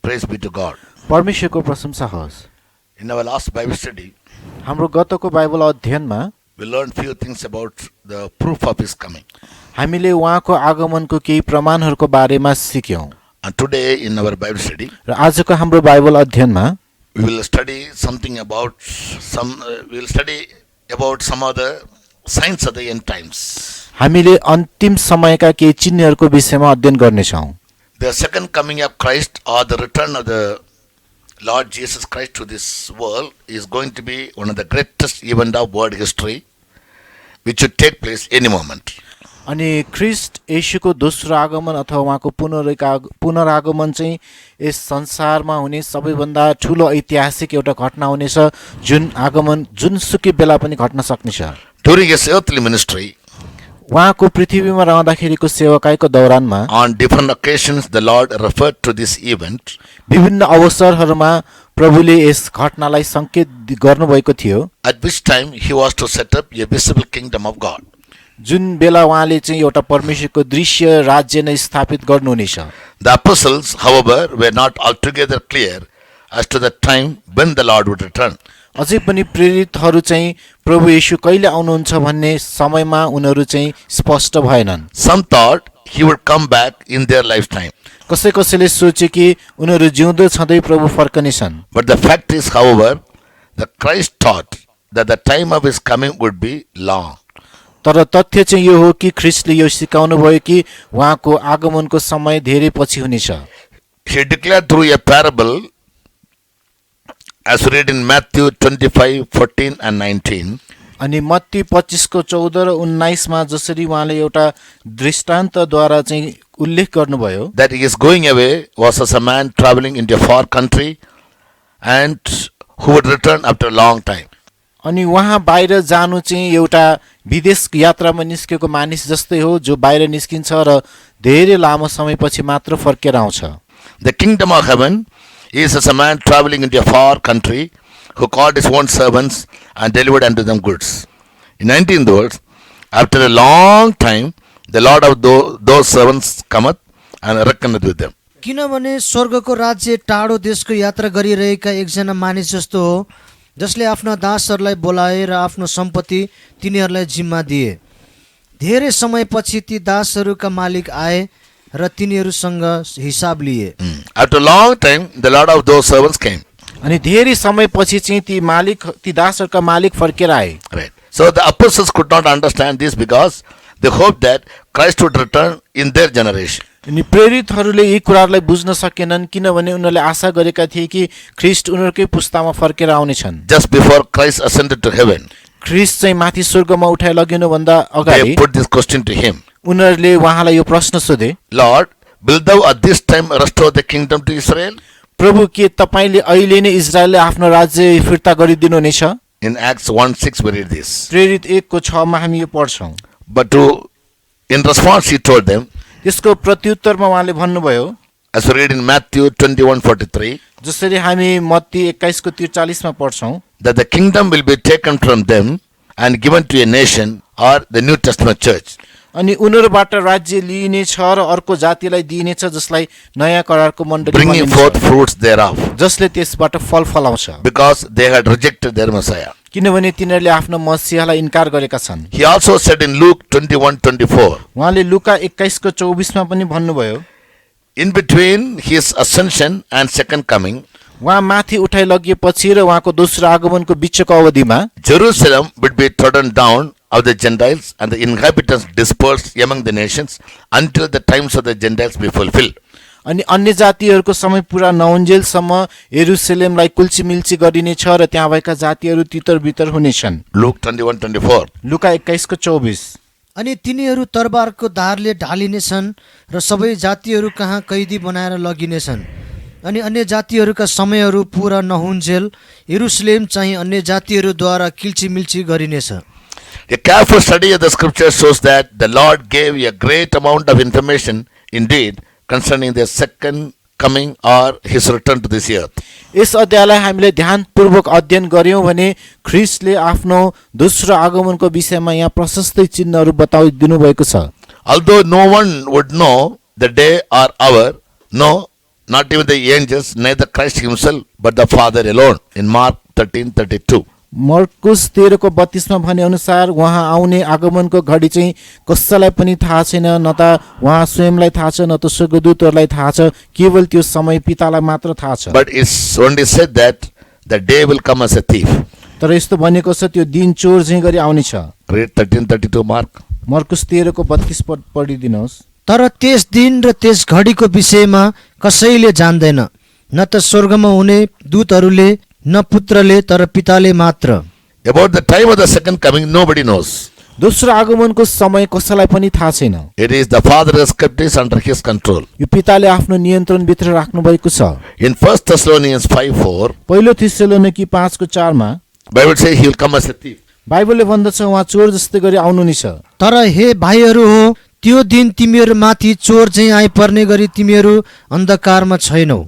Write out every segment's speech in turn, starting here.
Praise be to God. परमेश्वरको प्रशंसा होस्। In our last Bible study, हाम्रो गतको बाइबल अध्ययनमा we learned few things about the proof of His coming. हामीले उहाँको आगमनको केही प्रमाणहरूको बारेमा सिक्यौं। And today in our Bible study, र आजको हाम्रो बाइबल अध्ययनमा we will study something about we will study about some of the signs of the end times. हामीले अन्तिम समयका केही चिन्हहरूको विषयमा अध्ययन गर्नेछौँ। The second coming of Christ or the return of the Lord Jesus Christ to this world is going to be one of the greatest event of world history, which should take place any moment. अनि ख्रीष्ट येशूको दोस्रो आगमन अथवा उहाँको पुनरागमन चाहिँ यस संसारमा हुने सबैभन्दा ठुलो ऐतिहासिक एउटा घटना हुनेछ, जुन आगमन जुनसुकै बेला पनि घट्न सक्नेछ। During His earthly ministry, उहाँको पृथ्वीमा रहँदाखेरिको सेवाकाईको दौरानमा on different occasions the Lord referred to this event विभिन्न अवसरहरूमा प्रभुले यस घटनालाई संकेत गर्नुभएको थियो, at which time He was to set up a visible kingdom of God. जुन बेला उहाँले चाहिँ एउटा परमेश्वरको दृश्य राज्य नै स्थापित गर्नुहुनेछ। The apostles, however, were not altogether clear as to the time when the Lord would return. अझै पनि प्रेरितहरू चाहिँ प्रभु येशू कहिले आउनुहुन्छ भन्ने समयमा उनीहरू चाहिँ स्पष्ट भएनन्। Some thought He would come back in their lifetime. कसैले सोचे कि उनीहरू जिउँदो छँदै प्रभु फर्कनेछन्। But the fact is, however, that Christ taught that the time of His coming would be long. तर तथ्य चाहिँ यो हो कि ख्रीष्टले यो सिकाउनु भयो कि उहाँको आगमनको समय धेरै पछि हुनेछ। He declared through a parable, as read in Matthew 25:14 and 19. अनि मत्ती 25 को 14 र 19 मा जसरी उहाँले एउटा दृष्टान्तद्वारा चाहिँ उल्लेख गर्नुभयो, That He is going away was as a man traveling into a far country and who would return after a long time. अनि उहाँ बाहिर जानु चाहिँ एउटा विदेश यात्रामा निस्केको मानिस जस्तै हो, जो बाहिर निस्किन्छ र धेरै लामो समयपछि मात्र फर्केर आउँछ। The kingdom of heaven is as a man traveling into a far country who called his own servants and delivered unto them goods. In 19th verse, after a long time, the Lord of those servants cometh and reckoneth with them. किनभने स्वर्गको राज्य टाढो देशको यात्रा गरिरहेका एकजना मानिस जस्तो हो, जसले आफ्ना दासहरूलाई बोलाए र आफ्नो सम्पत्ति तिनीहरूलाई जिम्मा दिए। धेरै समयपछि ती दासहरूका मालिक आए र तिनीहरूसँग हिसाब लिए। After a long time, the Lord of those servants came. अनि धेरै समयपछि चाहिँ ती दासहरूका मालिक फर्केर आए। Right. So the apostles could not understand this because they hoped that Christ would return in their generation. अनि प्रेरितहरूले यी कुराहरूलाई बुझ्न सकेनन्, किनभने उनीहरूले आशा गरेका थिए कि ख्रीष्ट उनीहरूकै पुस्तामा फर्केर आउनेछन्। Just before Christ ascended to heaven, ख्रीष्ट चाहिँ माथि स्वर्गमा उठाइ लगिनुभन्दा अगाडि they put this question to Him. उनीहरूले उहाँलाई यो प्रश्न सोधे, Lord, wilt thou at this time restore the kingdom to Israel? प्रभु के तपाईले अहिले नै इजरायलले आफ्नो राज्य फिर्ता गरिदिनु हुनेछ? In Acts 1:6 we read this. प्रेरित 1 को 6 मा हामी यो पढ्छौं। But in response He told them, यसको प्रत्युत्तरमा उहाँले भन्नुभयो, as we read in Matthew 21:43, जसरी हामी मत्ती 21 को 43 मा पढ्छौं, that the kingdom will be taken from them and given to a nation or the New Testament church. अनि उनीहरूबाट राज्य लिइनेछ र अर्को जातिलाई दिइनेछ, जसलाई नयाँ करारको मण्डली Bringing forth fruits thereof, जसले त्यसबाट फल फलाउँछ, because they had rejected their Messiah. किनभने तिनीहरूले आफ्नो मसीहालाई इन्कार गरेका छन्। He also said in Luke 21:24, उहाँले लुका 21 को 24 मा पनि भन्नुभयो, in between His ascension and second coming, उहाँ माथि उठाइ लगिएपछि र उहाँको दोस्रो आगमनको बिचको अवधिमा Jerusalem would be trodden down of the Gentiles and the inhabitants dispersed among the nations until the times of the Gentiles be fulfilled. अनि अन्य जातिहरूको समय पूरा नहुन्जेलसम्म यरुशलेमलाई कुल्चीमिल्ची गरिनेछ र त्यहाँ भएका जातिहरू तितर-बितर हुनेछन्। Luke 21:24. लुका 21 को 24। अनि तिनीहरू तरबारको धारले ढालिनेछन् र सबै जातिहरू कहाँ कैदी बनाएर लगिनेछन्। अनि अन्य जातिहरूका समयहरू पूरा नहुन्जेल यरुशलेम चाहिँ अन्य जातिहरूद्वारा किल्चीमिल्ची गरिनेछ। A careful study of the scripture shows that the Lord gave a great amount of information indeed concerning the second coming or His return to this earth. यस अध्यायलाई हामीले ध्यानपूर्वक अध्ययन गर्यौं भने ख्रीष्टले आफ्नो दोस्रो आगमनको विषयमा यहाँ प्रशस्तै चिन्हहरू बताइदिनु भएको छ। Although no one would know the day or hour, no, not even the angels, neither Christ himself, but the Father alone. In Mark 13:32. मर्कुस 13:32 भने अनुसार उहाँ आउने आगमनको घडी चाहिँ कसैलाई पनि थाहा छैन, न त उहाँ स्वयंलाई थाहा छ, न त स्वर्गदूतहरूलाई थाहा छ, केवल त्यो समय पितालाई मात्र थाहा छ। But it's only said that the day will come as a thief. तर यस्तो भनेको छ त्यो दिन चोर चाहिँ गरी आउने छ। Read 13:32 Mark. मर्कुस 13:32 पढिदिनुहोस्। तर त्यस दिन र त्यस घडीको विषयमा कसैले जान्दैन, न त स्वर्गमा हुने दूतहरूले, न पुत्रले, तर पिताले मात्र। About the time of the second coming, nobody knows. दोस्रो आगमनको समय कसैलाई पनि थाहा छैन। It is the Father has kept this under his control. यो पिताले आफ्नो नियन्त्रणभित्र राख्नु भएको छ। In 1 Thessalonians 5:4, पहिलो थिस्सलुनिकी 5:4 मा Bible says he will come as a thief. बाइबलले भन्दछ उहाँ चोर जस्तै गरी आउनु नि छ। तर हे भाइहरू हो, त्यो दिन तिमीहरू माथि चोर चाहिँ आइपर्ने गरी तिमीहरू अन्धकारमा छैनौ।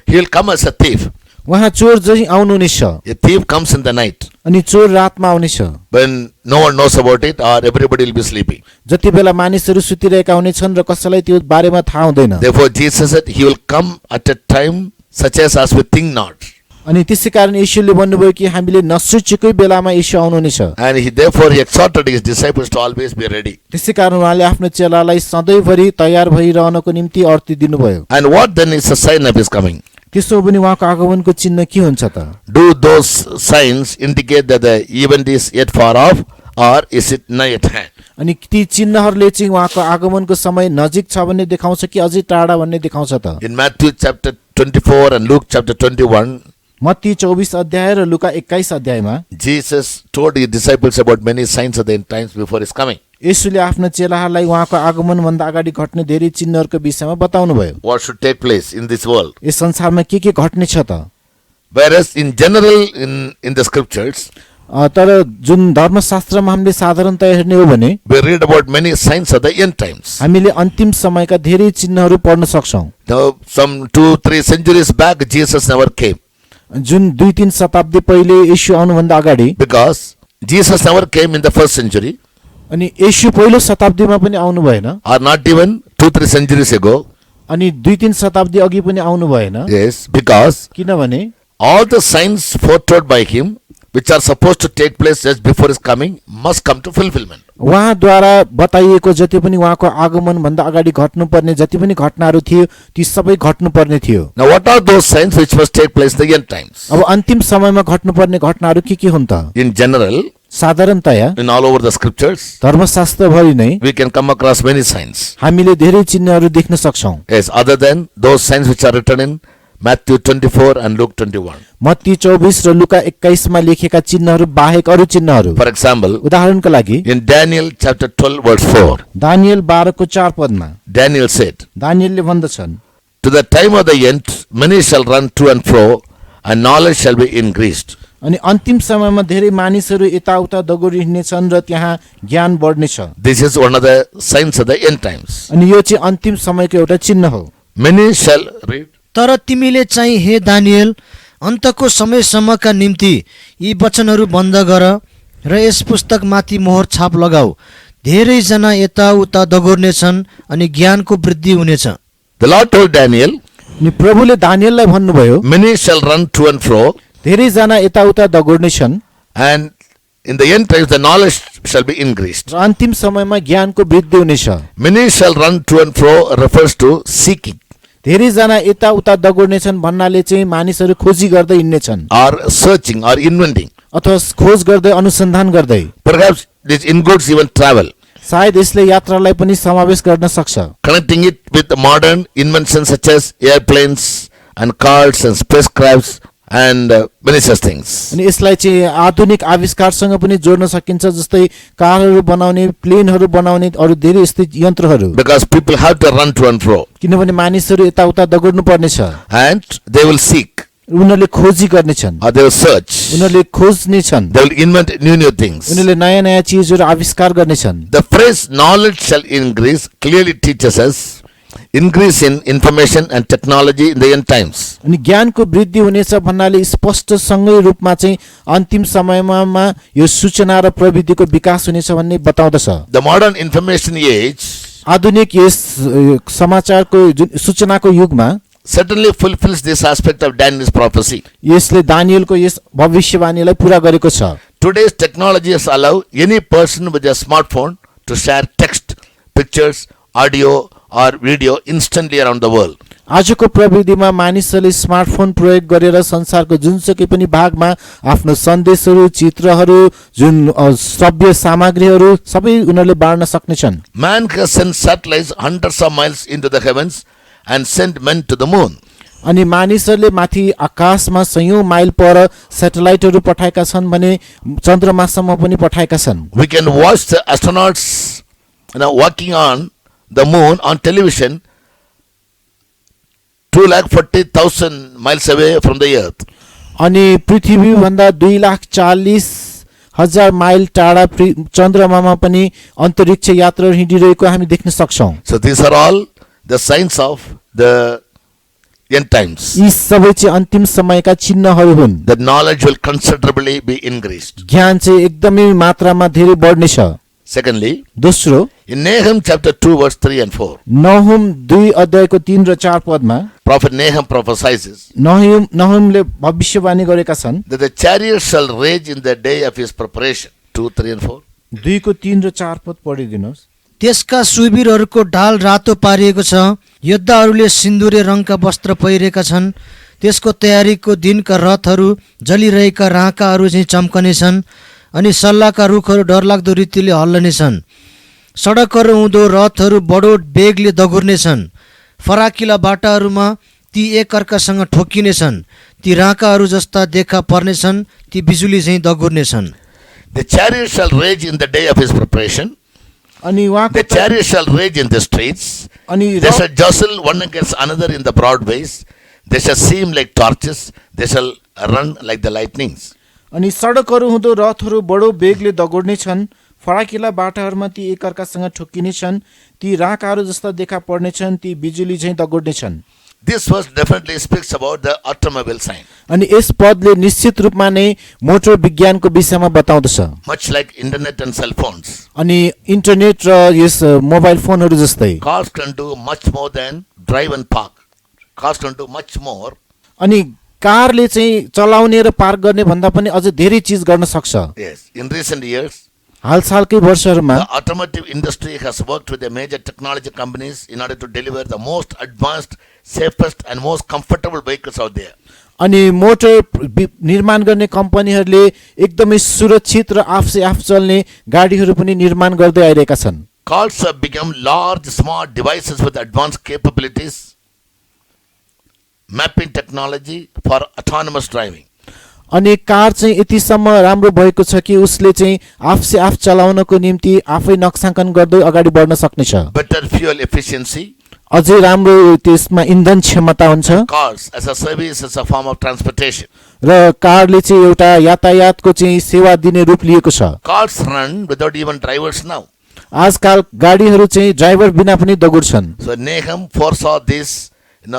He will come as a thief. उहाँ चोर चाहिँ आउनु नि छ। A thief comes in the night अनि चोर रातमा आउने छ, when no one knows about it or everybody will be sleeping. जति बेला मानिसहरू सुतिरहेका हुनेछन् र कसैलाई त्यो बारेमा थाहा हुँदैन। Therefore Jesus said he will come at a time such as we think not. अनि त्यसै कारण येशूले भन्नुभयो कि हामीले नसोचेकै बेलामा येशू आउनु नि छ। And therefore he exhorted his disciples to always be ready. त्यसै कारण उहाँले आफ्नो चेलालाई सधैँभरि तयार भइरहनको निम्ति अर्ती दिनुभयो। And what then is the sign of his coming? त्यसो हो भने उहाँको आगमनको चिन्ह के हुन्छ त? Do those signs indicate that the event is yet far off or is it nigh at hand? अनि ती चिन्हहरूले चाहिँ उहाँको आगमनको समय नजिक छ भन्ने देखाउँछ कि अझै टाढा भन्ने देखाउँछ त? In Matthew chapter 24 and Luke chapter 21, Matthew 24 अध्याय र लुका 21 अध्यायमा Jesus told his disciples about many signs of the end times before his coming. येशूले आफ्नो चेलाहरूलाई उहाँको आगमन भन्दा अगाडि घट्ने धेरै चिन्हहरूको विषयमा बताउनु भयो। What should take place in this world? यस संसारमा के घट्ने छ त? Whereas in general in the scriptures, तर जुन धर्मशास्त्रमा हामीले साधारणतया हेर्ने हो भने we read about many signs of the end times. हामीले अन्तिम समयका धेरै चिन्हहरू पढ्न सक्छौं। Now, some 2-3 centuries back, Jesus never came जुन 2-3 शताब्दी पहिले येशू आउनुभन्दा अगाडि, because Jesus never came in the first century अनि येशू पहिलो शताब्दीमा पनि आउनु भएन, or not even 2-3 centuries ago. अनि 2-3 शताब्दी अघि पनि आउनु भएन। Yes, because किनभने all the signs foretold by him, which are supposed to take place just before his coming, must come to fulfillment. उहाँद्वारा बताइएको जति पनि उहाँको आगमन भन्दा अगाडि घट्नुपर्ने जति पनि घटनाहरू थियो ती सबै घट्नुपर्ने थियो। Now, what are those signs which must take place in the end times? अब अन्तिम समयमा घट्नुपर्ने घटनाहरू के हुन् त? In general, साधारणतया in all over the scriptures, धर्मशास्त्रभरि नै we can come across many signs. हामीले धेरै चिन्हहरू देख्न सक्छौं। Yes, other than those signs which are written in Matthew 24 and Luke 21. Matthew 24 र लुका 21 मा लेखेका चिन्हहरू बाहेक अरू चिन्हहरू, For example, उदाहरणको लागि in Daniel chapter 12 verse 4, Daniel 12:4 पदमा Daniel said, दानिएलले भन्दछन्, to the time of the end, many shall run to and fro, and knowledge shall be increased. अनि अन्तिम समयमा धेरै मानिसहरू यताउता दगुरी हिँड्नेछन् र त्यहाँ ज्ञान बढ्नेछ। This is one of the signs of the end times. अनि यो चाहिँ अन्तिम समयको एउटा चिन्ह हो। Many shall read. तर तिमीले चाहिँ हे दानिएल, अन्तको समयसम्मका निम्ति यी वचनहरू बन्द गर र यस पुस्तकमाथि मोहर छाप लगाऊ। धेरैजना यताउता दगुर्नेछन् अनि ज्ञानको वृद्धि हुनेछ। The Lord told Daniel, अनि प्रभुले दानिएललाई भन्नुभयो, many shall run to and fro, धेरैजना यताउता दगुर्नेछन् and in the end times the knowledge shall be increased. र अन्तिम समयमा ज्ञानको वृद्धि हुनेछ। Many shall run to and fro refers to seeking धेरैजना यताउता दगुर्नेछन् भन्नाले चाहिँ मानिसहरू खोजी गर्दै हिँड्नेछन् or searching or inventing. अथवा खोज गर्दै अनुसन्धान गर्दै। Perhaps this includes even travel, सायद यसले यात्रालाई पनि समावेश गर्न सक्छ, connecting it with modern inventions such as airplanes and cars and spacecrafts and many such things. अनि यसलाई चाहिँ आधुनिक आविष्कारसँग पनि जोड्न सकिन्छ, जस्तै कारहरू बनाउने, प्लेनहरू बनाउने, अरू धेरै यस्तै यन्त्रहरू। Because people have to run to and fro, किनभने मानिसहरू यताउता दगुर्नु पर्नेछ, and they will seek उनीहरूले खोजी गर्नेछन्, or they will search, उनीहरूले खोज्नेछन्, they will invent new things. उनीहरूले नयाँ नयाँ चिजहरू आविष्कार गर्नेछन्। The phrase knowledge shall increase clearly teaches us increase in information and technology in the end times. अनि ज्ञानको वृद्धि हुनेछ भन्नाले स्पष्टसँगै रूपमा चाहिँ अन्तिम समयमा यो सूचना र प्रविधिको विकास हुनेछ भन्ने बताउँदछ। The modern information age आधुनिक यस समाचारको जुन सूचनाको युगमा certainly fulfills this aspect of Daniel's prophecy. यसले दानिएलको यस भविष्यवाणीलाई पूरा गरेको छ। Today's technologies allow any person with a smartphone to share text, pictures, audio or video instantly around the world. आजको प्रविधिमा मानिसहरूले स्मार्टफोन प्रयोग गरेर संसारको जुनसुकै पनि भागमा आफ्नो सन्देशहरू, चित्रहरू, जुन श्रव्य सामग्रीहरू सबै उनीहरूले बाँड्न सक्नेछन्। Man has sent satellites hundreds of miles into the heavens and sent men to the moon. अनि मानिसहरूले माथि आकाशमा सयौं माइल पर सेटेलाइटहरू पठाएका छन् भने चन्द्रमासम्म पनि पठाएका छन्। We can watch the astronauts walking on the moon on television 240,000 miles away from the earth. अनि पृथ्वी भन्दा 2,40,000 माइल टाढा चन्द्रमामा पनि अन्तरिक्ष यात्रा हिँडिरहेको हामी देख्न सक्छौं। So these are all the signs of the end times. यी सबै चाहिँ अन्तिम समयका चिन्हहरू हुन्। The knowledge will considerably be increased. ज्ञान चाहिँ एकदमै मात्रामा धेरै बढ्नेछ। Secondly, दोस्रो, in Nahum chapter 2 verse 3 and 4, Nahum 2 अध्यायको 3 र 4 पदमा prophet Nahum prophesies नहुमले भविष्यवाणी गरेका छन् that the chariots shall rage in the day of his preparation. 2, 3 and 4. 2 को 3 र 4 पद पढिदिनुहोस्। त्यसका सुरवीरहरूको ढाल रातो पारिएको छ, योद्धाहरूले सिन्दुरे रङका वस्त्र पहिरेका छन्। त्यसको तयारीको दिनका रथहरू जलिरहेका राँकाहरू चाहिँ चम्कनेछन् अनि सल्लाहका रुखहरू डरलाग्दो रीतिले हल्लनेछन्। सडकहरू हुँदो रथहरू बडो वेगले दगुर्नेछन्। फराकिला बाटाहरूमा ती एकअर्कासँग ठोकिनेछन्। ती राँकाहरू जस्ता देखा पर्नेछन्, ती बिजुली चाहिँ दगुर्नेछन्। The chariots shall rage in the day of his preparation. अनि The chariots shall rage in the streets. अनि They shall jostle one against another in the broad ways. They shall seem like torches. They shall run like the lightnings. अनि सडकहरू हुँदो रथहरू बडो वेगले दगुर्ने छन्। फराकिला बाटाहरूमा ती एकअर्कासँग ठोकिने छन्। ती राँकाहरू जस्ता देखा पर्ने छन्, ती बिजुली चाहिँ दगुर्ने छन्। This verse definitely speaks about the automobile sign. अनि यस पदले निश्चित रूपमा नै मोटर विज्ञानको विषयमा बताउँदछ। Much like internet and cell phones. अनि इन्टरनेट र यस मोबाइल फोनहरू जस्तै Cars can do much more than drive and park. Cars can do much more. अनि कारले चाहिँ चलाउने र पार्क गर्ने भन्दा पनि अझ धेरै चीज गर्न सक्छ। Yes. In recent years, हालसालकै वर्षहरूमा the automotive industry has worked with the major technology companies in order to deliver the most advanced, safest and most comfortable vehicles out there. अनि मोटर निर्माण गर्ने कम्पनीहरूले एकदमै सुरक्षित र आफसे आफ चल्ने गाडीहरू पनि निर्माण गर्दै आइरहेका छन्। Cars have become large, smart devices with advanced capabilities, mapping technology for autonomous driving. अनि कार चाहिँ यतिसम्म राम्रो भएको छ कि उसले चाहिँ आफसे आफ चलाउनको निम्ति आफै नक्साङ्कन गर्दै अगाडि बढ्न सक्नेछ। Better fuel efficiency. अझै राम्रो त्यसमा इन्धन क्षमता हुन्छ। Cars as a service, as a form of transportation. र कारले चाहिँ एउटा यातायातको चाहिँ सेवा दिने रूप लिएको छ। Cars run without even drivers now. आजकल गाडीहरू चाहिँ ड्राइभर बिना पनि दगुर्छन्। So Nahum foresaw this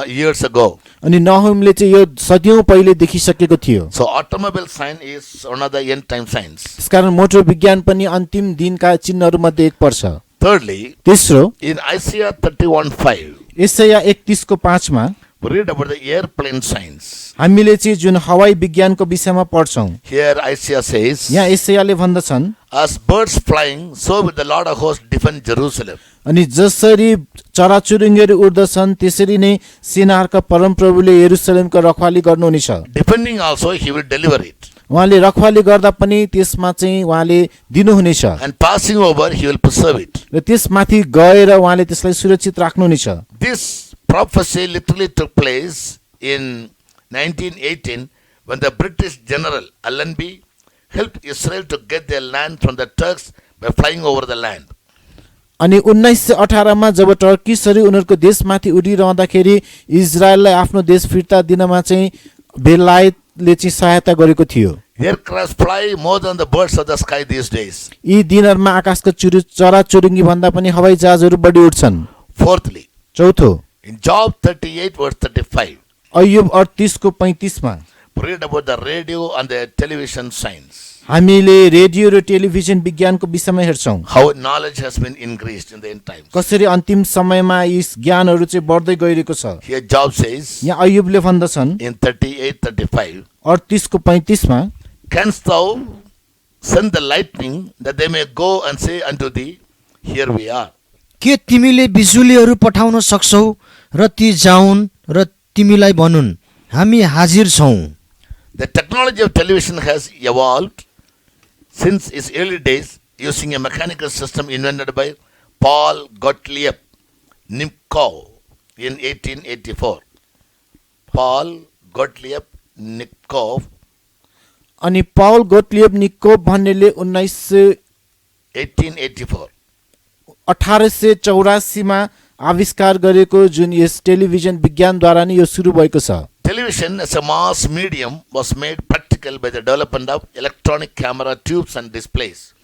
years ago. अनि नहुमले चाहिँ यो सदियौं पहिले देखिसकेको थियो। So automobile sign is one of the end time signs. त्यसकारण मोटर विज्ञान पनि अन्तिम दिनका चिन्हहरू मध्ये एक पर्छ। Thirdly, तेस्रो, in Isaiah 31:5, यसैया 31 को 5 मा we read about the airplane signs. हामीले चाहिँ जुन हवाई विज्ञानको विषयमा पढ्छौं। Here Isaiah says, यहाँ यसैयाले भन्दछन्, as birds flying, so will the Lord of hosts defend Jerusalem. अनि जसरी चराचुरुङ्गीहरू उड्दछन् त्यसरी नै सेनाहरूका परमप्रभुले यरुशलेमको रखवाली गर्नुहुनेछ। Defending also he will deliver it. उहाँले रखवाली गर्दा पनि त्यसमा चाहिँ उहाँले दिनुहुनेछ And passing over he will preserve it. र त्यसमाथि गएर उहाँले त्यसलाई सुरक्षित राख्नुहुनेछ। This prophecy literally took place in 1918 when the British General Allenby helped Israel to get their land from the Turks by flying over the land. अनि 1918 मा जब टर्किसहरू उनीहरूको देशमाथि उडिरहँदाखेरि इजरायललाई आफ्नो देश फिर्ता दिनमा चाहिँ बेलायतले चाहिँ सहायता गरेको थियो। Aircrafts fly more than the birds of the sky these days. यी दिनहरूमा आकाशका चराचुरुङ्गी भन्दा पनि हवाई जहाजहरू बढी उड्छन्। Fourthly, चौथो, in Job 38 verse 35, अय्युब 38 को 35 मा read about the radio and the television signs. हामीले रेडियो र टेलिभिजन विज्ञानको विषयमा हेर्छौँ how knowledge has been increased in the end times. कसरी अन्तिम समयमा यी ज्ञानहरू चाहिँ बढ्दै गइरहेको छ। Here Job says यहाँ अय्युबले भन्दछन् in 38:35, 38 को 35 मा, canst thou send the lightning that they may go and say unto thee, here we are. के तिमीले बिजुलीहरू पठाउन सक्छौ र ती जाउन् र तिमीलाई भनुन् हामी हाजिर छौँ। The technology of television has evolved since its early days using a mechanical system invented by Paul Gottlieb Nipkow in 1884. Paul Gottlieb Nipkow, अनि पाउल गोटलिएब निकोब भन्नेले 1884. 1884 मा आविष्कार गरेको जुन यस टेलिभिजन विज्ञानद्वारा नै यो सुरु भएको छ। Television as a mass medium was made practical by the development of electronic camera tubes and displays.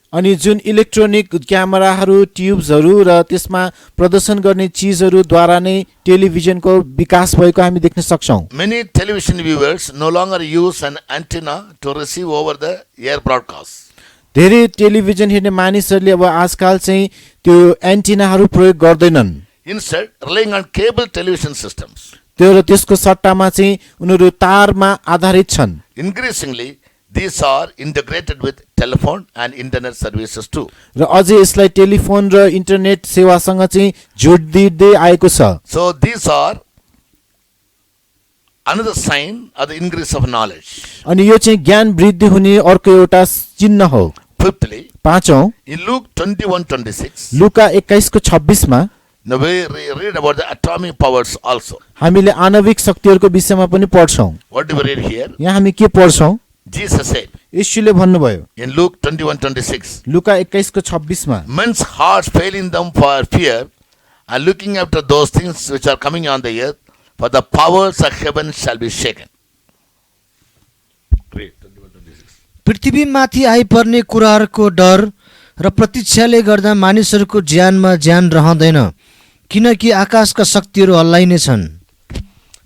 अनि जुन इलेक्ट्रोनिक क्यामेराहरू, ट्युब्सहरू र त्यसमा प्रदर्शन गर्ने चिजहरूद्वारा नै टेलिभिजनको विकास भएको हामी देख्न सक्छौँ। Many television viewers no longer use an antenna to receive over the air broadcast. धेरै टेलिभिजन हेर्ने मानिसहरूले अब आजकाल चाहिँ त्यो एन्टिनाहरू प्रयोग गर्दैनन्। Instead, relying on cable television systems. त्यो र त्यसको सट्टामा चाहिँ उनीहरू तारमा आधारित छन्। Increasingly, these are integrated with telephone and internet services too. र अझै यसलाई टेलिफोन र इन्टरनेट सेवासँग चाहिँ जोडिँदै आएको छ। So these are another sign of the increase of knowledge. अनि यो चाहिँ ज्ञान वृद्धि हुने अर्को एउटा चिन्ह हो। Fifthly, पाँचौं, in Luke 21:26, लुका 21 को 26 मा now we read about the atomic powers also. हामीले आणविक शक्तिहरूको विषयमा पनि पढ्छौँ। What do we read here? यहाँ हामी के पढ्छौँ? Jesus said येशूले भन्नुभयो in Luke 21:26, लुका 21 को 26 मा, men's hearts failing them for fear and looking after those things which are coming on the earth, for the powers of heaven shall be shaken. Read 21:26. पृथ्वीमाथि आइपर्ने कुराहरूको डर र प्रतीक्षाले गर्दा मानिसहरूको ज्यानमा ज्यान रहँदैन, किनकि आकाशका शक्तिहरू हल्लाइने छन्।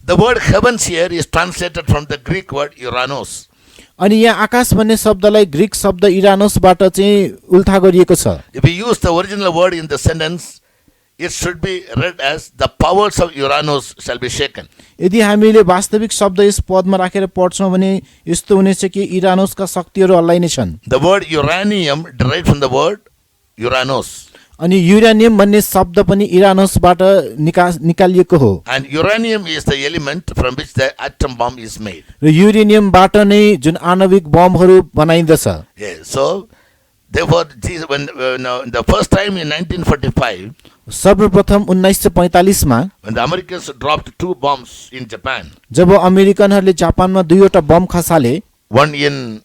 The word heavens here is translated from the Greek word Uranos. अनि यहाँ आकाश भन्ने शब्दलाई ग्रीक शब्द इरानोसबाट चाहिँ उल्था गरिएको छ। If we use the original word in the sentence, it should be read as the powers of Uranos shall be shaken. यदि हामीले वास्तविक शब्द यस पदमा राखेर पढ्छौँ भने यस्तो हुनेछ कि इरानोसका शक्तिहरू हल्लाइने छन्। The word uranium derived from the word Uranos. अनि युरेनियम भन्ने शब्द पनि इरानोसबाट निकालिएको हो। And uranium is the element from which the atom bomb is made. र युरेनियमबाट नै जुन आणविक बमहरू बनाइन्दछ। Yes. So, therefore, Jesus, when the first time in 1945, सर्वप्रथम 1945 मा when the Americans dropped 2 bombs in Japan, जब अमेरिकनहरूले जापानमा दुईवटा bomb खसाले, one in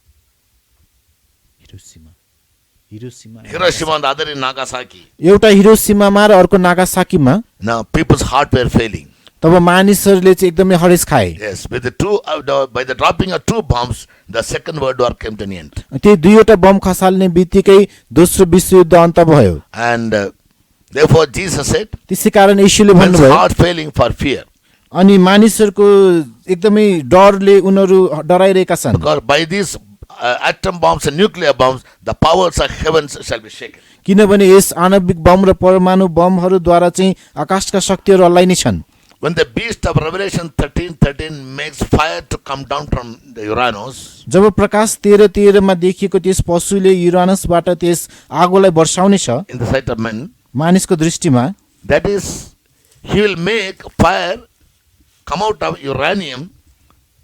Hiroshima and the other in Nagasaki, एउटा हिरोसिमामा र अर्को नागासाकीमा, now people's heart were failing. तब मानिसहरूले चाहिँ एकदमै हरेस खाए। Yes, with by the dropping of 2 bombs, the second World War came to an end. त्यो दुईवटा बम खसाल्ने बित्तिकै दोस्रो विश्वयुद्ध अन्त भयो। And therefore, Jesus said, त्यसै कारण येशूले men's भन्नुभयो, heart failing for fear. अनि मानिसहरूको एकदमै डरले उनीहरू डराइरहेका छन्, Because by these atom bombs and nuclear bombs, the powers of heavens shall be shaken. किनभने यस आणविक बम र परमाणु बमहरूद्वारा चाहिँ आकाशका शक्तिहरू हल्लाइने छन्। When the beast of Revelation 13:13 makes fire to come down from the Uranos, जब प्रकाश 13:13 मा देखिएको त्यस पशुले युरानसबाट त्यस आगोलाई वर्षाउने छ in the sight of men, मानिसको दृष्टिमा, that is, he will make fire come out of uranium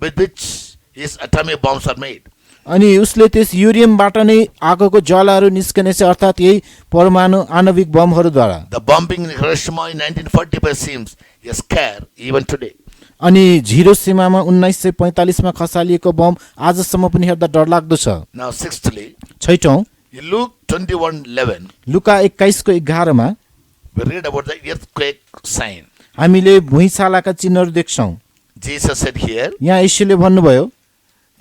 with which his atomic bombs are made. अनि उसले त्यस युरेनियमबाट नै आगोको ज्वालाहरू निस्कनेछ, अर्थात् यही परमाणु आणविक बमहरूद्वारा। The bombing in Hiroshima in 1945 seems a scare even today. अनि हिरोसिमामा 1945 मा खसालिएको बम आजसम्म पनि हेर्दा डरलाग्दो छ। Now, sixthly, छैटौं, in Luke 21:11, लुका 21 को 11 मा we read about the earthquake sign. हामीले भुइँचालाका चिन्हहरू देख्छौँ। Jesus said here, यहाँ येशूले भन्नुभयो,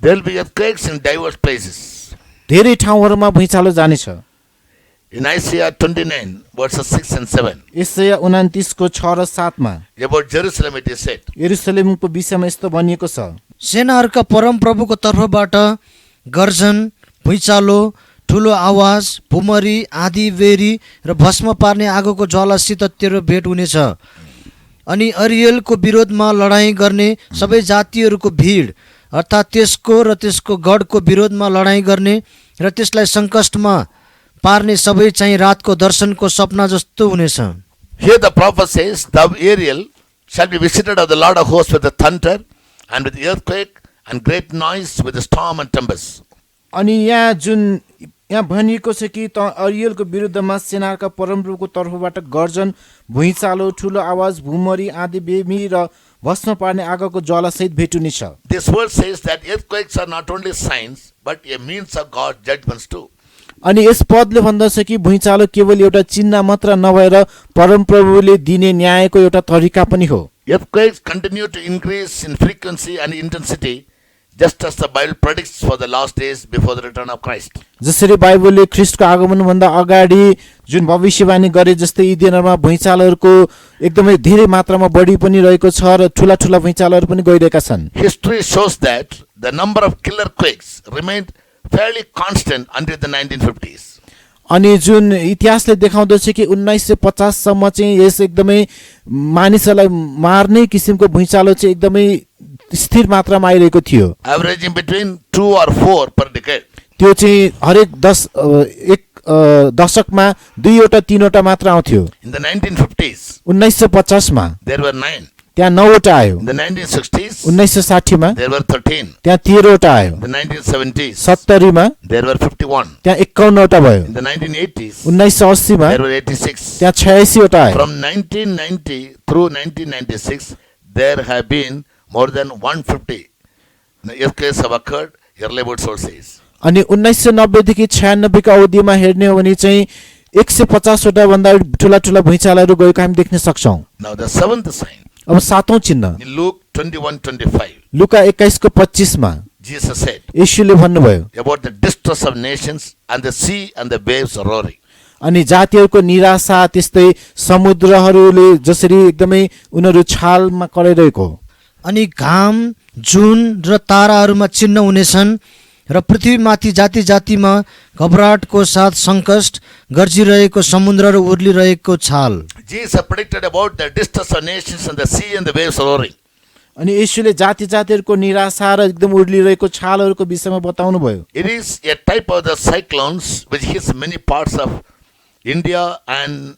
there will be earthquakes in diverse places. धेरै ठाउँहरूमा भुइँचालो जानेछ। In Isaiah 29, verses 6 and 7, यसैया 29 को 6 र 7 मा about Jerusalem it is said, यरुसलेमको विषयमा यस्तो भनिएको छ, सेनाहरूका परम प्रभुको तर्फबाट गर्जन, भुइँचालो, ठुलो आवाज, भुमरी, आँधी, बेरी र भस्म पार्ने आगोको ज्वालासित तेरो भेट हुनेछ। अनि अरियलको विरोधमा लडाईँ गर्ने सबै जातिहरूको भिड अर्थात् त्यसको र त्यसको गढको विरोधमा लडाईँ गर्ने र त्यसलाई सङ्कष्टमा पार्ने सबै चाहिँ रातको दर्शनको सपना जस्तो हुनेछ। Here the prophet says, the Ariel shall be visited of the Lord of hosts with the thunder and with the earthquake and great noise with the storm and tempest. अनि यहाँ भनिएको छ कि अरियलको विरुद्धमा सेनाका परमप्रभुको तर्फबाट गर्जन, भुइँचालो, ठुलो आवाज, भुमरी, आँधी, बेमी र भस्म पार्ने आगोको ज्वालासहित भेट हुनेछ। This word says that earthquakes are not only signs but a means of God's judgments too. अनि यस पदले भन्दछ कि भुइँचालो केवल एउटा चिन्ह मात्र नभएर परमप्रभुले दिने न्यायको एउटा तरिका पनि हो। Earthquakes continue to increase in frequency and intensity just as the Bible predicts for the last days before the return of Christ. जसरी बाइबलले ख्रीष्टको आगमनभन्दा अगाडि जुन भविष्यवाणी गरे जस्तै यी दिनहरूमा भुइँचालोहरूको एकदमै धेरै मात्रामा बढी पनि रहेको छ र ठुला ठुला भुइँचालोहरू पनि गइरहेका छन्। History shows that the number of killer quakes remained fairly constant until the 1950s. अनि जुन इतिहासले देखाउँदछ कि 1950 सम्म चाहिँ यस एकदमै मानिसहरूलाई मार्ने किसिमको भुइँचालो चाहिँ एकदमै स्थिर मात्रामा आइरहेको थियो। Averaging between 2 or 4 per decade. त्यो चाहिँ हरेक एक दशकमा 2वटा 3वटा मात्र आउँथ्यो। In the 1950s, 1950 मा there were 9. त्यहाँ 9वटा आयो। In the 1960s, 1960 मा there were 13. त्यहाँ 13वटा आयो। In the 1970s, 70 मा there were 51. त्यहाँ 51वटा भयो। In the 1980s, 1980 मा there were 86. त्यहाँ 86वटा आयो। From 1990 through 1996, there have been more than 150 earthquakes have occurred, Erlebot source says. अनि 1990 देखि 96 को अवधिमा हेर्ने हो भने चाहिँ 150 वटा भन्दा ठुला ठुला भुइँचालोहरू गएको हामी देख्न सक्छौं। Now the seventh sign अब सातौं चिन्ह in Luke 21:25, लुका 21 को 25 मा Jesus said येशूले भन्नुभयो about the distress of nations and the sea and the waves roaring. अनि जातिहरूको निराशा त्यस्तै समुद्रहरूले जसरी एकदमै उनीहरू छालमा कराइरहेको। अनि घाम, जुन र ताराहरूमा चिन्ह हुनेछन् र पृथ्वीमाथि जाति जातिमा घबराहटको साथ सङ्कष्ट, गर्जिरहेको समुद्र र उर्लिरहेको छाल। Jesus predicted about the distress of nations and the sea and the waves roaring. अनि येशूले जाति जातिहरूको निराशा र एकदम उर्लिरहेको छालहरूको विषयमा बताउनु भयो। It is a type of the cyclones which hits many parts of India and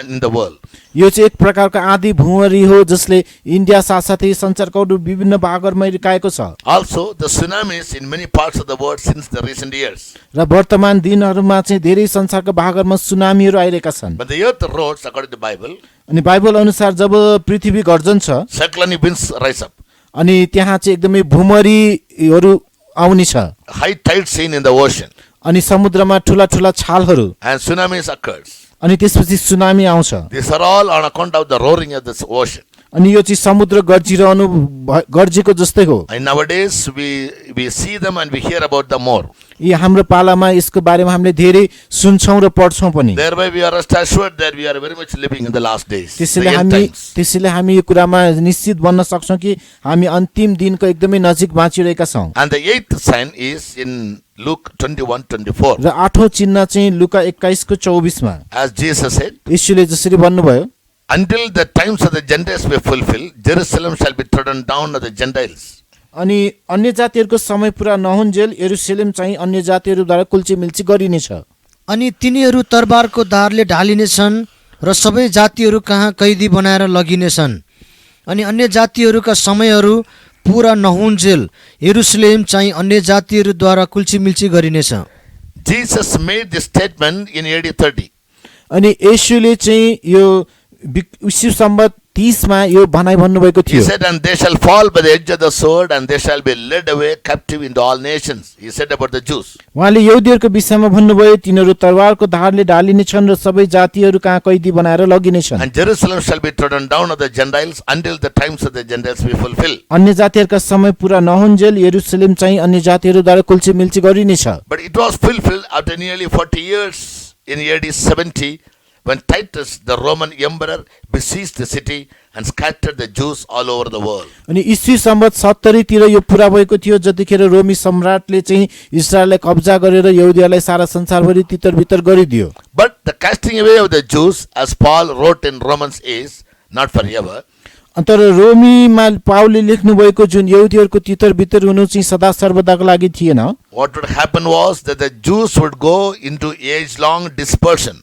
in the world. यो चाहिँ एक प्रकारको आँधी भुमरी हो जसले इन्डिया साथसाथै संसारको विभिन्न भागहरूमा हिर्काएको छ। Also the tsunamis in many parts of the world since the recent years. र वर्तमान दिनहरूमा चाहिँ धेरै संसारका भागहरूमा सुनामीहरू आइरहेका छन्। But the earth roars according to the Bible. अनि बाइबल अनुसार जब पृथ्वी गर्जन्छ Cyclonic winds rise up. अनि त्यहाँ चाहिँ एकदमै भुमरीहरू आउने छ। High tide seen in the ocean. अनि समुद्रमा ठुला ठुला छालहरू And tsunamis occurs. अनि त्यसपछि सुनामी आउँछ। These are all on account of the roaring of the ocean. अनि यो चाहिँ समुद्र गर्जिरहनु गर्जेको जस्तै हो। And nowadays we see them and we hear about them more. यी हाम्रो पालामा यसको बारेमा हामीले धेरै सुन्छौं र पढ्छौं पनि। Thereby we are rest assured that we are very much living in the last days. the त्यसैले end times. हामी यो कुरामा निश्चित बन्न सक्छौं कि हामी अन्तिम दिनको एकदमै नजिक बाँचिरहेका छौं। And the eighth sign is in Luke 21:24. र आठौं चिन्ह चाहिँ लुका 21 को 24 मा As Jesus said, येशूले जसरी भन्नुभयो, until the times of the Gentiles be fulfilled, Jerusalem shall be trodden down of the Gentiles. अनि अन्य जातिहरूको समय पुरा नहुन्जेल यरुशलेम चाहिँ अन्य जातिहरूद्वारा कुल्चिमिल्ची गरिनेछ। अनि तिनीहरू तरबारको धारले ढालिनेछन् र सबै जातिहरू कहाँ कैदी बनाएर लगिनेछन्। अनि अन्य जातिहरूका समयहरू पुरा नहुन्जेल यरुशलेम चाहिँ अन्य जातिहरूद्वारा कुल्चिमिल्ची गरिनेछ। Jesus made this statement in AD 30. अनि येशूले चाहिँ यो ईसा सम्बत 30 मा यो भनाइ भन्नुभएको He थियो। said, and they shall fall by the edge of the sword, and they shall be led away captive into all nations. He said about the Jews. उहाँले यहुदीहरूको विषयमा भन्नुभयो तिनीहरू तरवारको धारले ढालिनेछन् र सबै जातिहरू कहाँ कैदी बनाएर लगिनेछन्। And Jerusalem shall be trodden down of the Gentiles until the times of the Gentiles be fulfilled. अन्य जातिहरूका समय पुरा नहुन्जेल यरुशलेम चाहिँ अन्य जातिहरूद्वारा कुल्चिमिल्ची गरिनेछ। But it was fulfilled after nearly 40 years in AD 70 when Titus, the Roman emperor, besieged the city and scattered the Jews all over the world. अनि ईस्वी सम्बत 70 तिर यो पुरा भएको थियो जतिखेर रोमी सम्राटले चाहिँ इस्रायललाई कब्जा गरेर यहुदीहरूलाई सारा संसारभरि तितरबितर गरिदियो। But the casting away of the Jews, as Paul wrote in Romans, is not forever. तर रोमीमा पाउलले लेख्नु भएको जुन यहुदीहरूको तितरबितर हुनु चाहिँ सदा सर्वदाको लागि थिएन। What would happen was that the Jews would go into age-long dispersion.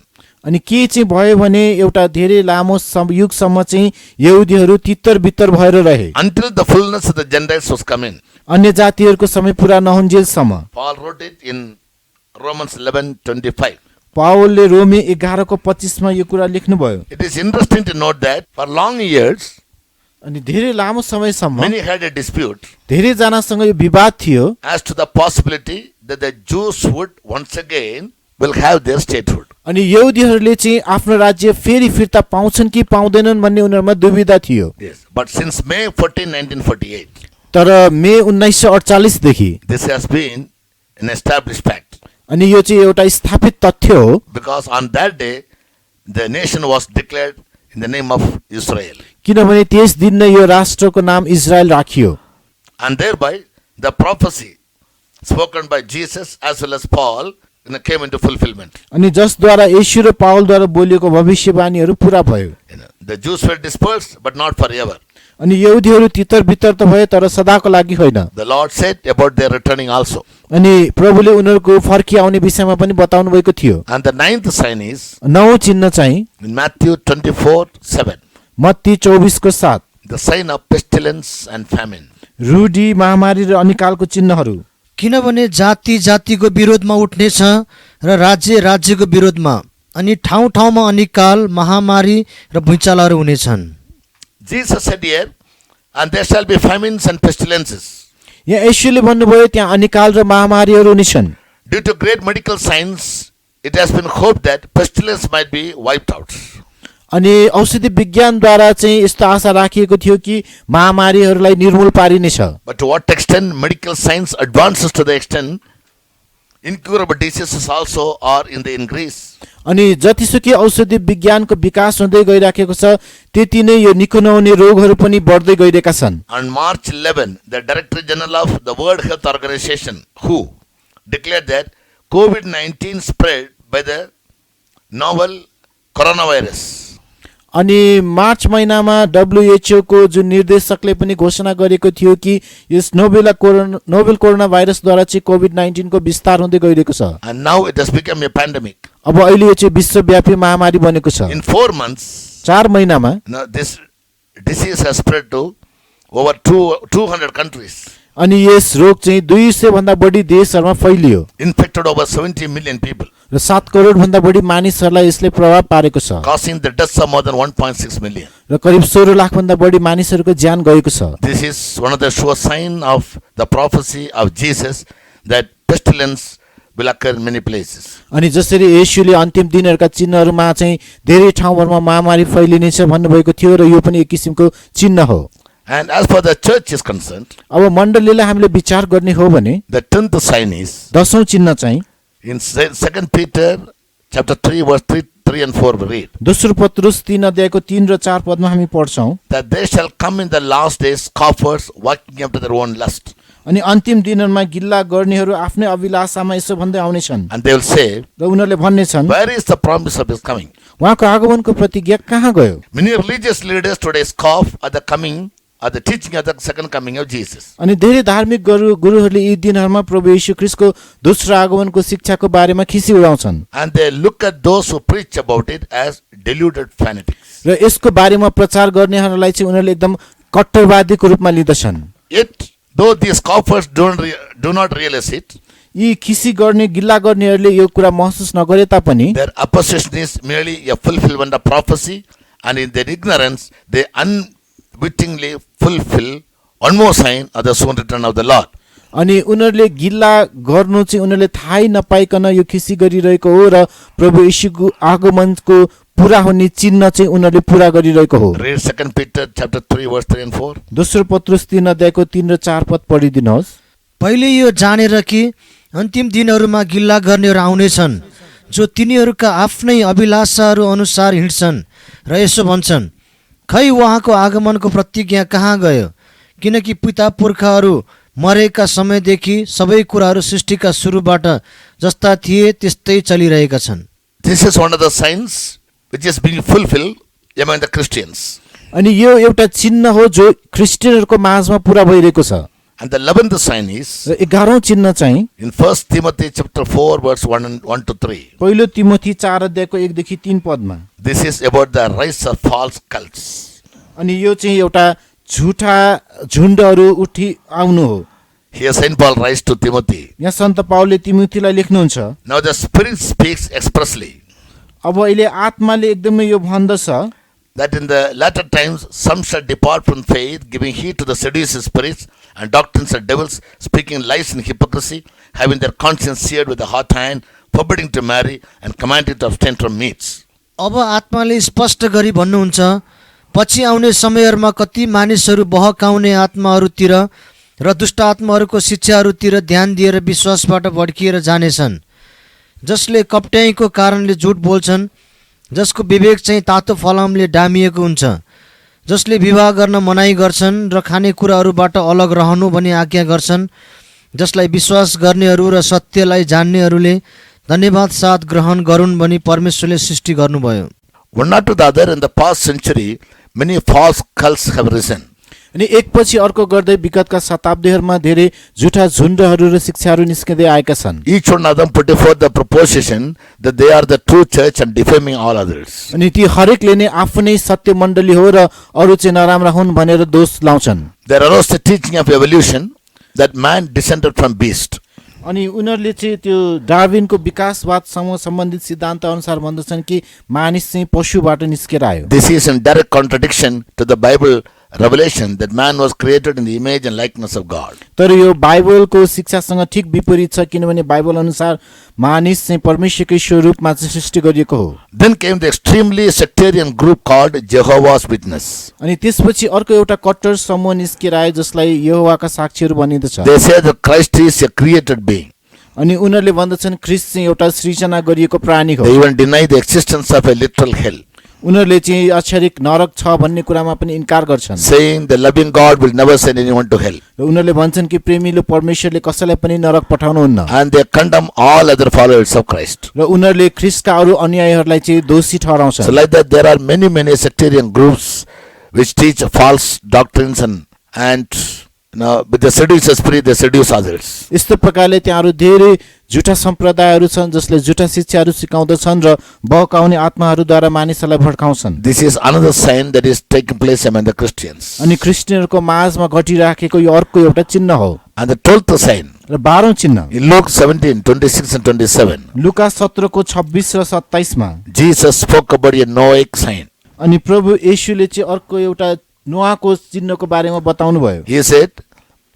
अनि के चाहिँ भयो भने एउटा धेरै लामो युगसम्म चाहिँ यहुदीहरू तितरबितर भएर रहे Until the fullness of the Gentiles was come in. अन्य जातिहरूको समय पुरा नहुन्जेलसम्म। Paul wrote it in Romans 11:25. पाउलले रोमी 11:25 मा यो कुरा लेख्नुभयो। It is interesting to note that for long years, अनि धेरै लामो समयसम्म many had a dispute धेरै जनासँग यो विवाद थियो as to the possibility that the Jews would once again will have their statehood. अनि यहुदीहरूले चाहिँ आफ्नो राज्य फेरि फिर्ता पाउँछन् कि पाउँदैनन् भन्ने उनीहरुमा दुविधा थियो। Yes. But since May 14, 1948, तर मे 1948 देखि this has been an established fact. अनि यो चाहिँ एउटा स्थापित तथ्य हो Because on that day, the nation was declared in the name of Israel. किनभने त्यस दिन नै यो राष्ट्रको नाम इजरायल राखियो। And thereby, the prophecy spoken by Jesus as well as Paul came into fulfillment. अनि जसद्वारा येशू र पाउलद्वारा बोलिएको भविष्यवाणीहरू पूरा भयो। The Jews were dispersed, but not forever. अनि यहुदीहरू तितरबितर त भए तर सदाको लागि होइन। The Lord said about their returning also. अनि प्रभुले उनीहरूको फर्की आउने विषयमा पनि बताउनु भएको थियो। And the ninth sign is 9औं चिन्ह चाहिँ in Matthew 24:7. Matthew 24:7 The sign of pestilence and famine. Rudy महामारी र अनिकालको चिन्हहरू। किनभने जाति जातिको विरोधमा उठ्नेछ र राज्य राज्यको विरोधमा अनि ठाउँ ठाउँमा अनिकाल महामारी र भुइँचालोहरू हुनेछन्। Jesus said here, and there shall be famines and pestilences. यहाँ येशूले भन्नुभयो त्यहाँ अनिकाल र महामारीहरू हुनेछन्। Due to great medical science, it has been hoped that pestilence might be wiped out. अनि औषधि विज्ञानद्वारा चाहिँ यस्तो आशा राखिएको थियो कि महामारीहरूलाई निर्मूल पारिनेछ। But to what extent medical science advances to the extent incurable diseases also are in the increase. अनि जतिसुकै औषधि विज्ञानको विकास हुँदै गइराखेको छ त्यति नै यो निको नहुने रोगहरू पनि बढ्दै गइरहेका छन्। On March 11, the Director General of the World Health Organization, WHO, declared that COVID-19 spread by the novel coronavirus. अनि मार्च महिनामा WHO को जुन निर्देशकले पनि घोषणा गरेको थियो कि यस नोभेल कोरोना भाइरसद्वारा चाहिँ कोभिड-19 को विस्तार हुँदै गइरहेको छ। And now it has become a pandemic. अब अहिले यो चाहिँ विश्वव्यापी महामारी बनेको छ। In 4 months, 4 महिनामा this disease has spread to over 200 countries. अनि यस रोग चाहिँ 200 भन्दा बढी देशहरुमा फैलियो। Infected over 70 million people. र 7 करोड भन्दा बढी मानिसहरुलाई यसले प्रभाव पारेको छ। Causing the deaths of more than 1.6 million. र करिब 16 लाख भन्दा बढी मानिसहरुको ज्यान गएको छ। This is one of the sure sign of the prophecy of Jesus that pestilence will occur in many places. अनि जसरी येशूले अन्तिम दिनहरुका चिन्हहरुमा चाहिँ धेरै ठाउँहरुमा महामारी फैलिनेछ भन्नुभएको थियो र यो पनि एक किसिमको चिन्ह हो। And as far the church is concerned, अब मण्डलीलाई हामीले विचार गर्ने हो भने the 10th sign is 10औं चिन्ह चाहिँ in 2 Peter chapter 3 verse 3 and 4 we read दोस्रो पत्रुस 3 अध्यायको 3 र 4 पदमा हामी पढ्छौं that they shall come in the last days scoffers walking after their own lust. अनि अन्तिम दिनहरुमा गिल्ला गर्नेहरू आफ्नै अभिलाषामा यसो भन्दै आउनेछन् And they will say, र उनीहरुले भन्ने छन् where is the promise of his coming? उहाँको आगमनको प्रतिज्ञा कहाँ गयो? Many religious leaders today scoff at the coming, at the teaching of the second coming of Jesus. अनि धेरै धार्मिक गुरुहरूले यी दिनहरुमा प्रभु येशू ख्रीष्टको दोस्रो आगमनको शिक्षाको बारेमा खिसी उडाउँछन्। And they look at those who preach about it as deluded fanatics. र यसको बारेमा प्रचार गर्नेहरूलाई चाहिँ उनीहरूले एकदम कट्टरवादीको रूपमा लिँदछन्। Yet, though these scoffers do not realize it, यी खिसी गर्ने गिल्ला गर्नेहरूले यो कुरा महसुस नगरे तापनि their opposition is merely a fulfillment of prophecy, and in their ignorance, they unwittingly fulfill one more sign of the soon return of the Lord. अनि उनीहरूले गिल्ला गर्नु चाहिँ उनीहरूले थाहै नपाइकन यो खिसी गरिरहेको हो र प्रभु येशूको आगमनको पूरा हुने चिन्ह चाहिँ उनीहरूले पूरा गरिरहेको हो। Read 2 Peter chapter 3 verse 3 and 4. दोस्रो पत्रुस 3 अध्यायको 3 र 4 पद पढिदिनुहोस्। पहिले यो जानेर कि अन्तिम दिनहरूमा गिल्ला गर्नेहरू आउनेछन् जो तिनीहरूका आफ्नै अभिलाषाहरू अनुसार हिँड्छन् र यसो भन्छन्, खै उहाँको आगमनको प्रतिज्ञा कहाँ गयो? किनकि पिता पुर्खाहरू मरेका समयदेखि सबै कुराहरू सृष्टिका सुरुबाट जस्ता थिए त्यस्तै चलिरहेका छन्। This is one of the signs which is being fulfilled among the Christians. अनि यो एउटा चिन्ह हो जो क्रिस्चियनहरूको माझमा पुरा भइरहेको छ। And the 11th sign is र 11औं चिन्ह चाहिँ in 1 Timothy chapter 4 verse 1 to 3. पहिलो तिमोथी 4 अध्यायको 1 देखि 3 पदमा। This is about the rise of false cults. अनि यो चाहिँ एउटा झुटा झुण्डहरू उठी आउनु हो। Here Saint Paul writes to Timothy. यहाँ सन्त पावलले तिमोथीलाई लेख्नुहुन्छ, Now the Spirit speaks expressly अब अहिले आत्माले एकदमै यो भन्दछ that in the latter times some shall depart from faith, giving heed to the seducing spirits and doctrines of devils, speaking lies and hypocrisy, having their conscience seared with a hot iron, forbidding to marry and commanding to abstain from meats. अब आत्माले स्पष्ट गरी भन्नुहुन्छ, पछि आउने समयहरूमा कति मानिसहरू बहकाउने आत्माहरूतिर र दुष्ट आत्माहरूको शिक्षाहरूतिर ध्यान दिएर विश्वासबाट भड्किएर जानेछन्, जसले कप्ट्याइको कारणले झुट बोल्छन्, जसको विवेक चाहिँ तातो फलामले डामिएको हुन्छ, जसले विवाह गर्न मनाइ गर्छन् र खानेकुराहरूबाट अलग रहनु भनी आज्ञा गर्छन्, जसलाई विश्वास गर्नेहरू र सत्यलाई जान्नेहरूले धन्यवाद साथ ग्रहण गरून् भनी परमेश्वरले सृष्टि गर्नुभयो। One after the other in the past century, many false cults have risen. अनि एकपछि अर्को गर्दै विगतका शताब्दीहरूमा धेरै झुटा झुण्डहरू र शिक्षाहरू निस्किँदै आएका छन्। Each one of them put forth the proposition that they are the true church and defaming all others. अनि ती हरेकले नै आफ्नै सत्य मण्डली हो र अरू चाहिँ नराम्रा हुन् भनेर दोष लाउँछन्। There arose the teaching of evolution that man descended from beast. अनि उनीहरूले चाहिँ त्यो डार्विनको विकासवादसँग सम्बन्धित सिद्धान्त अनुसार भन्दछन् कि मानिस चाहिँ पशुबाट निस्केर आयो। This is in direct contradiction to the Bible revelation that man was created in the image and likeness of God. तर यो बाइबलको शिक्षासँग ठिक विपरीत छ, किनभने बाइबल अनुसार मानिस चाहिँ परमेश्वरकै स्वरूपमा चाहिँ सृष्टि गरिएको हो। Then came the extremely sectarian group called Jehovah's Witness. अनि त्यसपछि अर्को एउटा कट्टर समूह निस्केर आयो जसलाई यहोवाका साक्षीहरू भनिँदछ। They say that Christ is a created being. अनि उनीहरूले भन्दछन् ख्रीष्ट चाहिँ एउटा सृजना गरिएको प्राणी हो। They even deny the existence of a literal hell, उनीहरूले चाहिँ अक्षरिक नरक छ भन्ने कुरामा पनि इन्कार गर्छन्, saying the loving God will never send anyone to hell. र उनीहरूले भन्छन् कि प्रेमिलो परमेश्वरले कसैलाई पनि नरक पठाउनुहुन्न। And they condemn all other followers of Christ. र उनीहरूले ख्रीष्टका अरू अनुयायीहरूलाई चाहिँ दोषी So ठहराउँछन्। like that there are many sectarian groups which teach false doctrines and with the seducer spirit they seduce others. यस्तो प्रकारले त्यहाँहरू धेरै झुटा सम्प्रदायहरू छन् जसले झुटा शिक्षाहरू सिकाउँदछन् र बहकाउने आत्माहरूद्वारा मानिसहरूलाई भड्काउँछन्। This is another sign that is taking place among the Christians. अनि क्रिस्चियनहरूको माझमा घटिराखेको यो अर्को एउटा चिन्ह हो। And the 12th sign र 12औं चिन्ह in Luke 17:26 and 27, लुका 17 को 26 र 27 मा Jesus spoke about a Noahic sign. अनि प्रभु येशूले चाहिँ अर्को एउटा नोआको चिन्हको बारेमा बताउनु भयो। He said,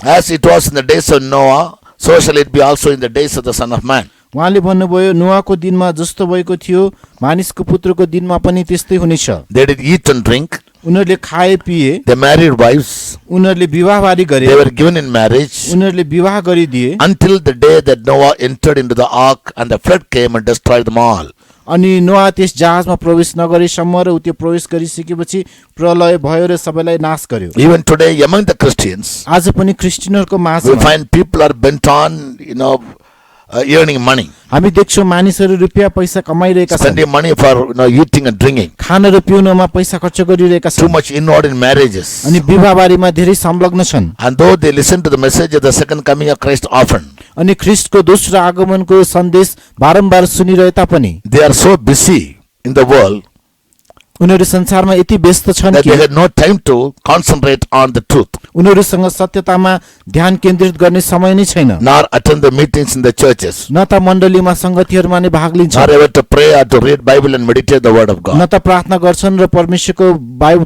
as it was in the days of Noah, so shall it be also in the days of the Son of Man. उहाँले भन्नुभयो नोआको दिनमा जस्तो भएको थियो मानिसको पुत्रको दिनमा पनि त्यस्तै हुनेछ। They did eat and drink, उनीहरूले खाए पिए, they married wives, उनीहरूले विवाहवारी गरे, they were given in marriage, उनीहरूले विवाह गरिदिए until the day that Noah entered into the ark and the flood came and destroyed them all. अनि नोआ त्यस जहाजमा प्रवेश नगरेसम्म र त्यो प्रवेश गरिसकेपछि प्रलय भयो र सबैलाई नाश गर्यो। Even today among the Christians, आज पनि क्रिस्चियनहरूको we माझमा find people are bent on, earning money, हामी देख्छौँ मानिसहरू रुपियाँ पैसा कमाइरहेका छन्, spending money for eating and drinking, खान र पिउनमा पैसा खर्च गरिरहेका too छन्, much inward in marriages. अनि विवाहबारीमा धेरै संलग्न छन्। And though they listen to the message of the second coming of Christ often, अनि ख्रीष्टको दोस्रो आगमनको सन्देश बारम्बार सुनिरहे तापनि they are so busy in the world उनीहरू संसारमा यति व्यस्त छन् that कि they had no time to concentrate on the truth, उनीहरूसँग सत्यतामा ध्यान केन्द्रित गर्ने समय नै छैन, nor attend the meetings in the churches, न त मण्डलीमा संगतिहरूमा नै भाग लिन्छन्, nor ever to pray or to read Bible and meditate the word of न God. त प्रार्थना गर्छन् र परमेश्वरको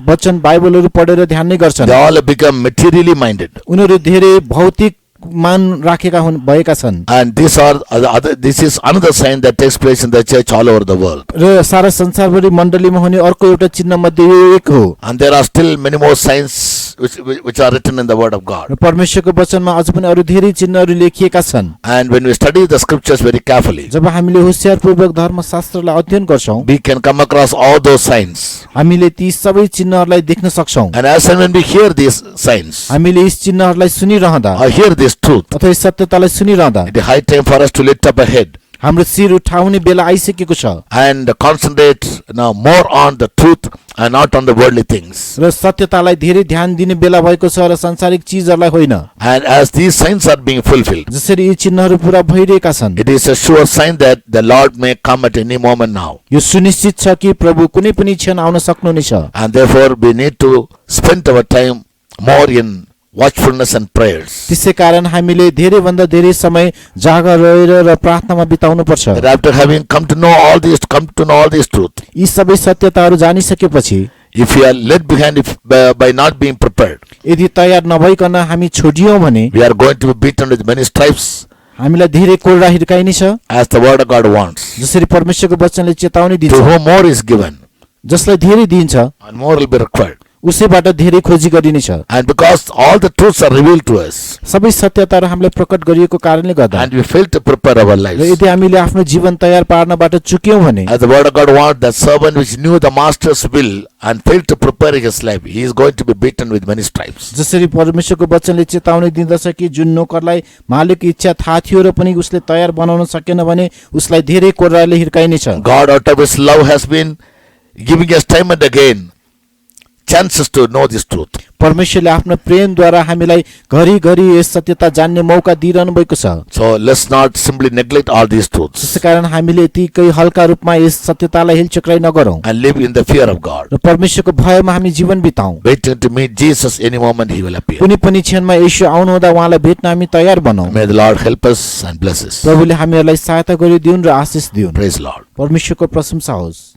वचन बाइबलहरू पढेर ध्यान नै गर्छन्। They all have become materially minded. उनीहरू धेरै भौतिक मान राखेका भएका छन्। And this is another sign that takes place in the church all over the world. र सारा संसारभरि मण्डलीमा हुने अर्को एउटा चिन्ह मध्ये यो एक हो। And there are still many more signs which are written in the Word of God. र परमेश्वरको वचनमा अझ पनि अरू धेरै चिन्हहरू लेखिएका छन्। And when we study the scriptures very carefully, जब हामीले होशियारपूर्वक धर्मशास्त्रलाई अध्ययन गर्छौं, we can come across all those signs. हामीले ती सबै चिन्हहरूलाई देख्न सक्छौं। And as and when we hear these signs, हामीले यस चिन्हहरूलाई सुनिरहँदा or hear this truth, अथवा यस सत्यतालाई सुनिरहँदा it is high time for us to lift up a head हाम्रो शिर उठाउने बेला आइसकेको छ and concentrate now more on the truth and not on the worldly things. र सत्यतालाई धेरै ध्यान दिने बेला भएको छ र सांसारिक चीजहरूलाई होइन। And as these signs are being fulfilled, जसरी यी चिन्हहरू पूरा भइरहेका छन्, it is a sure sign that the Lord may come at any moment now. यो सुनिश्चित छ कि प्रभु कुनै पनि क्षण आउन सक्नुहुनेछ। And therefore we need to spend our time more in watchfulness and prayers. त्यसै कारण हामीले धेरै भन्दा धेरै समय जागा रहेर र प्रार्थनामा बिताउनु पर्छ। That after having come to know all these truth, यी सबै सत्यताहरू जानिसकेपछि if we are led behind by not being prepared, यदि तयार नभइकन हामी छोडियौं भने we are going to be beaten with many stripes हामीलाई धेरै Korda हिर्काइनेछ, as the word of God wants. जसरी परमेश्वरको वचनले चेतावनी To दिन्छ। whom more is given, जसलाई धेरै दिन्छ and more will be required. उसैबाट धेरै खोजी गरिनेछ। And because all the truths are revealed to us, सबै सत्यताहरू हामीलाई प्रकट गरिएको कारणले गर्दा and we fail to prepare our र lives, यदि हामीले आफ्नो जीवन तयार पार्नबाट चुक्यौं भने as the word of God wants, that servant which knew the master's will and failed to prepare his life, he is going to be beaten with many stripes. जसरी परमेश्वरको वचनले चेतावनी दिँदछ कि जुन नोकरलाई मालिकको इच्छा थाहा थियो र पनि उसले तयार बनाउन सकेन भने उसलाई धेरै कोर्राले हिर्काइनेछ। God out of his love has been giving us time and again chances to know this truth. परमेश्वरले आफ्नो प्रेमद्वारा हामीलाई घरिघरि यस सत्यता जान्ने मौका दिइरहनु भएको छ। So let's not simply neglect all these truths त्यसैकारण हामीले यतिकै हल्का रूपमा यस सत्यतालाई हेलचक्राइ नगरौं and live in the fear of God, र परमेश्वरको भयमा हामी जीवन बिताउँ। waiting to meet Jesus any moment he will appear. कुनै पनि क्षणमा येशू आउनुहुँदा उहाँलाई भेट्न हामी तयार बनौं। May the Lord help us and bless us. प्रभुले हामीहरूलाई सहायता गरिदिउन् र आशिष दिउन्। Praise the Lord. परमेश्वरको प्रशंसा होस्।